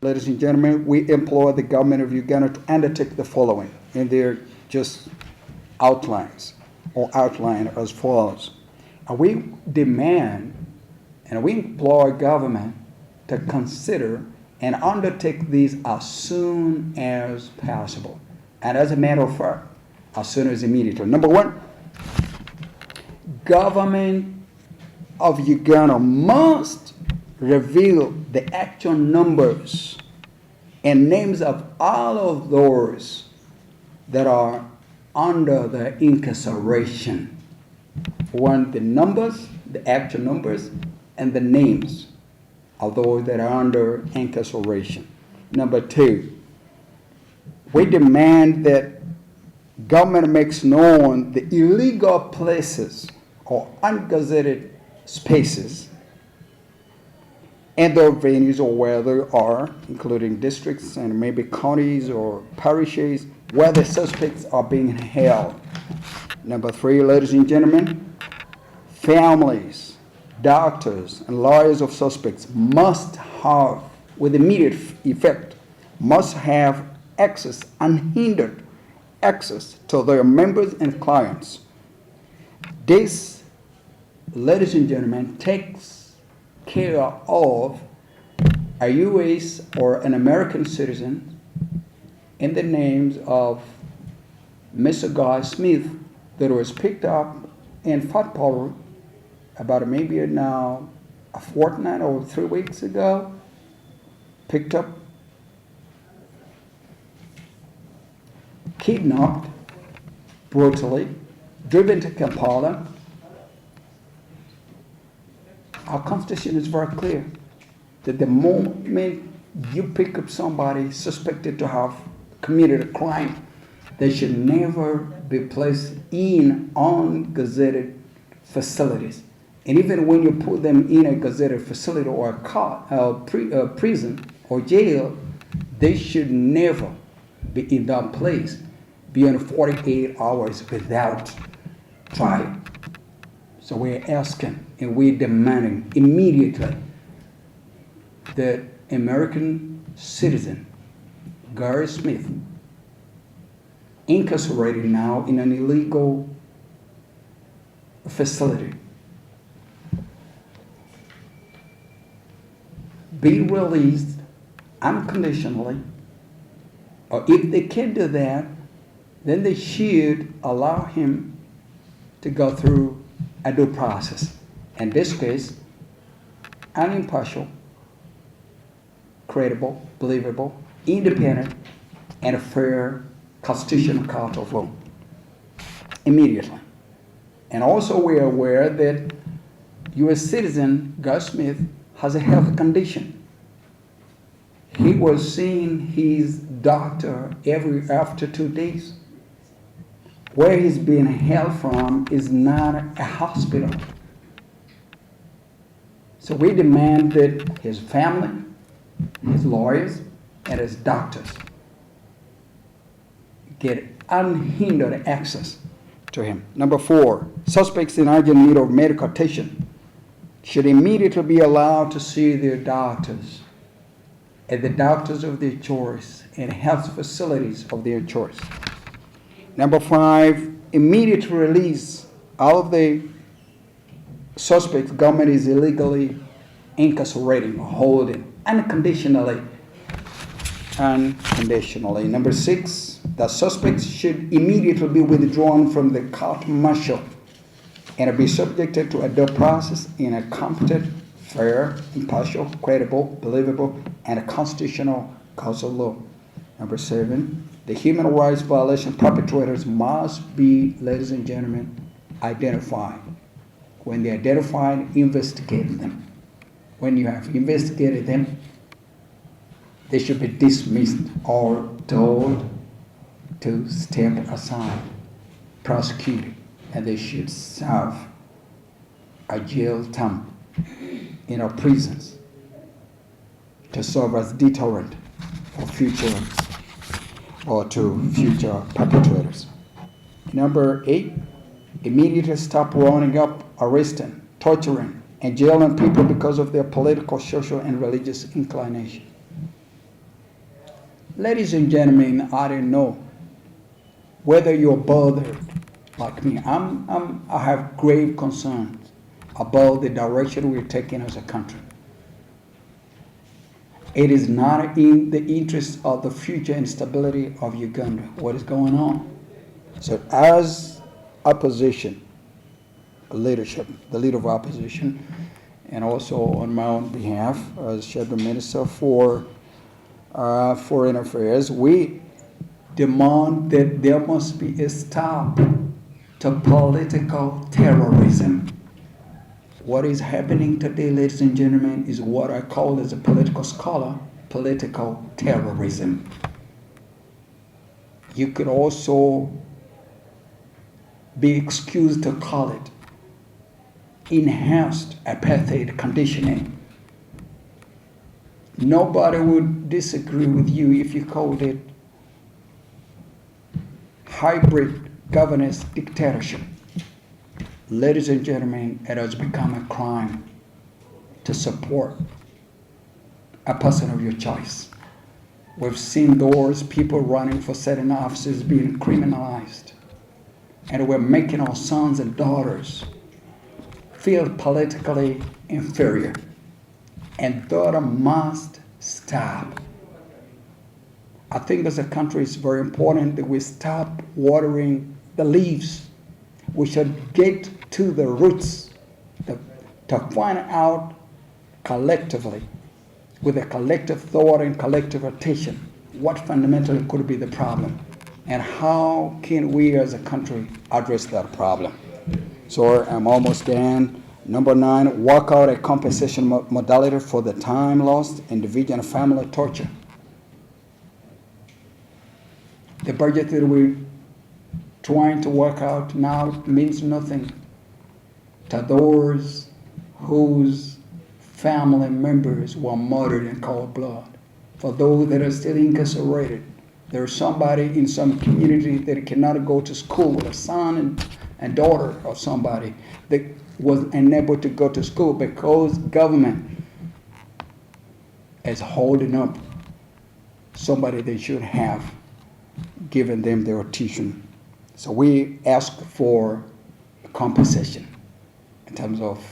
Ladies and gentlemen, we implore the government of Uganda to undertake the following in their just outlines or outline as follows. We demand and we implore government to consider and undertake these as soon as possible. And as a matter of fact, as soon as immediately. Number one, government of Uganda must reveal the actual numbers and names of all of those that are under the incarceration. One, the numbers, the actual numbers, and the names of those that are under incarceration. Number two, we demand that government makes known the illegal places or ungazetted spaces and their venues or where they are, including districts and maybe counties or parishes where the suspects are being held. Number three, ladies and gentlemen, families, doctors, and lawyers of suspects must have, with immediate effect, must have access, unhindered access to their members and clients. This, ladies and gentlemen, takes care of a U.S. or an American citizen in the names of Mr. Guy Smith that was picked up in Fort Powell about maybe now a fortnight or 3 weeks ago, picked up, kidnapped, brutally, driven to Kampala. Our Constitution is very clear that the moment you pick up somebody suspected to have committed a crime, they should never be placed in ungazetted facilities. And even when you put them in a gazetted facility or a prison or jail, they should never be in that place beyond 48 hours without trial. So we're asking and we're demanding immediately that American citizen Gary Smith, incarcerated now in an illegal facility, be released unconditionally, or if they can't do that, then they should allow him to go through a due process. In this case, an impartial, credible, believable, independent, and a fair constitutional court of law immediately. And also we are aware that U.S. citizen Gus Smith has a health condition. He was seeing his doctor after 2 days. Where he's being held from is not a hospital. So we demand that his family, his lawyers, and his doctors get unhindered access to him. Number four, suspects in urgent need of medical attention should immediately be allowed to see their doctors at the doctors of their choice and health facilities of their choice. Number five, immediate release all of the suspects government is illegally incarcerating or holding unconditionally. Number six, the suspects should immediately be withdrawn from the court martial and be subjected to a due process in a competent, fair, impartial, credible, believable, and a constitutional cause of law. Number seven, the human rights violation perpetrators must be, ladies and gentlemen, identified. When they're identified, investigate them. When you have investigated them, they should be dismissed or told to step aside, prosecuted, and they should serve a jail term in our prisons to serve as deterrent for future or to future perpetrators. Number eight, immediately stop rounding up, arresting, torturing, and jailing people because of their political, social, and religious inclination. Ladies and gentlemen, I don't know whether you're bothered like me. I have grave concerns about the direction we're taking as a country. It is not in the interest of the future and stability of Uganda, what is going on. So as opposition leadership, the leader of opposition, and also on my own behalf as Shadow Minister for Foreign Affairs, we demand that there must be a stop to political terrorism. What is happening today, ladies and gentlemen, is what I call as a political scholar, political terrorism. You could also be excused to call it enhanced apartheid conditioning. Nobody would disagree with you if you called it hybrid governance dictatorship. Ladies and gentlemen, it has become a crime to support a person of your choice. We've seen those people running for certain offices being criminalized. And we're making our sons and daughters feel politically inferior. And that must stop. I think as a country it's very important that we stop watering the leaves. We should get to the roots to find out collectively, with a collective thought and collective attention, what fundamentally could be the problem and how can we as a country address that problem. So I'm almost done. Number 9, work out a compensation modality for the time lost in division of family torture. The budget that we're trying to work out now means nothing to those whose family members were murdered in cold blood. For those that are still incarcerated, there's somebody in some community that cannot go to school, a son and daughter of somebody that was unable to go to school because government is holding up somebody they should have given them their tuition. So we ask for compensation in terms of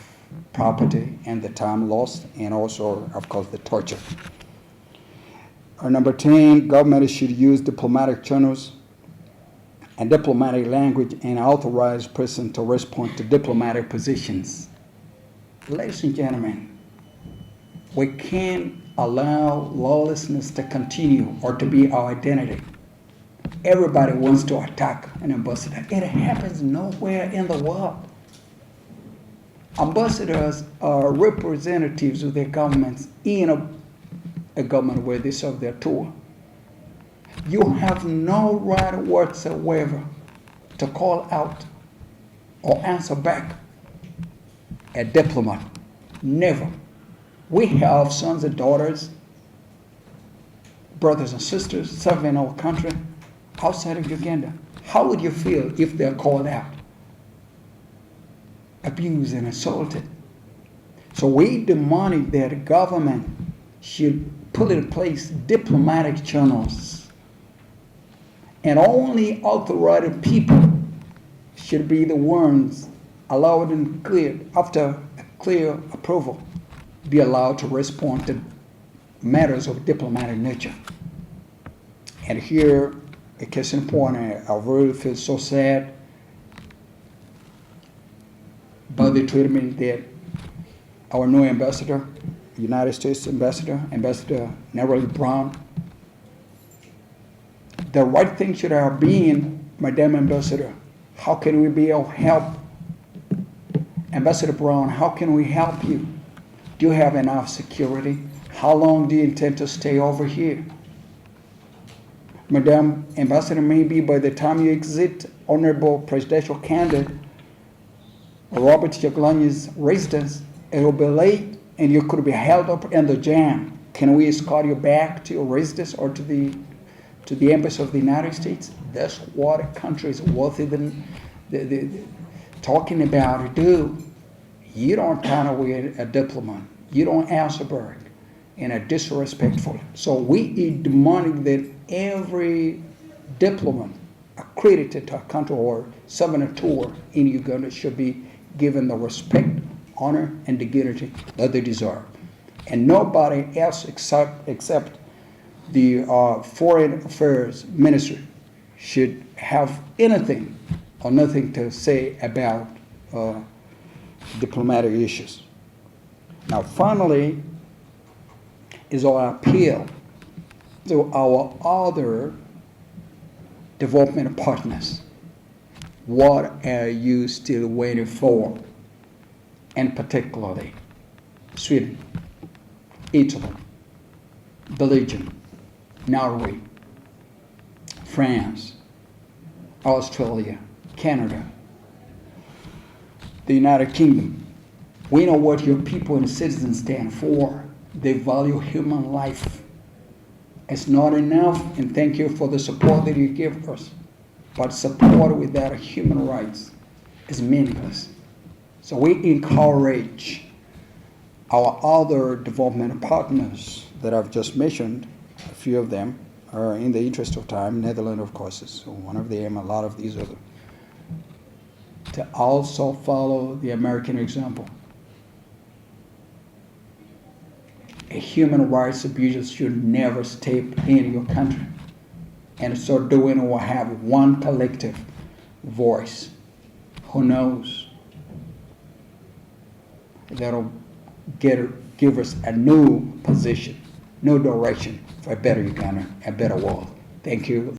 property and the time lost, and also, of course, the torture. Number 10, government should use diplomatic channels and diplomatic language and authorize person to respond to diplomatic positions. Ladies and gentlemen, we can't allow lawlessness to continue or to be our identity. Everybody wants to attack an ambassador. It happens nowhere in the world. Ambassadors are representatives of their governments in a government where they serve their tour. You have no right whatsoever to call out or answer back a diplomat. Never. We have sons and daughters, brothers and sisters serving our country outside of Uganda. How would you feel if they're called out, abused and assaulted? So we demanded that the government should put in place diplomatic channels, and only authorized people should be the ones allowed and cleared, after a clear approval, be allowed to respond to matters of diplomatic nature. And here, a case in point, I really feel so sad about the treatment that our new ambassador, United States Ambassador Neroli Brown. The right thing should have been, Madam Ambassador, how can we be of help? Ambassador Brown, how can we help you? Do you have enough security? How long do you intend to stay over here? Madam Ambassador, maybe by the time you exit Honorable Presidential Candidate Robert Chagulanyi's residence, it will be late and you could be held up in the jam. Can we escort you back to your residence or to the Embassy of the United States? That's what a country is worth even talking about. Do you don't turn away a diplomat. You don't answer back. and are disrespectful. So we are demanding that every diplomat accredited to a country or serving a tour in Uganda should be given the respect, honor, and dignity that they deserve. And nobody else except the Foreign Affairs Ministry should have anything or nothing to say about diplomatic issues. Now, finally, is our appeal to our other development partners. What are you still waiting for? And particularly, Sweden, Italy, Belgium, Norway, France, Australia, Canada, the United Kingdom. We know what your people and citizens stand for. They value human life. It's not enough, and thank you for the support that you give us. But support without human rights is meaningless. So we encourage our other development partners that I've just mentioned, a few of them are in the interest of time, Netherlands, of course, is one of them, a lot of these other, to also follow the American example. A human rights abuser should never step in your country. And so doing will have one collective voice. Who knows? That'll give us a new position, new direction for a better Uganda, a better world. Thank you.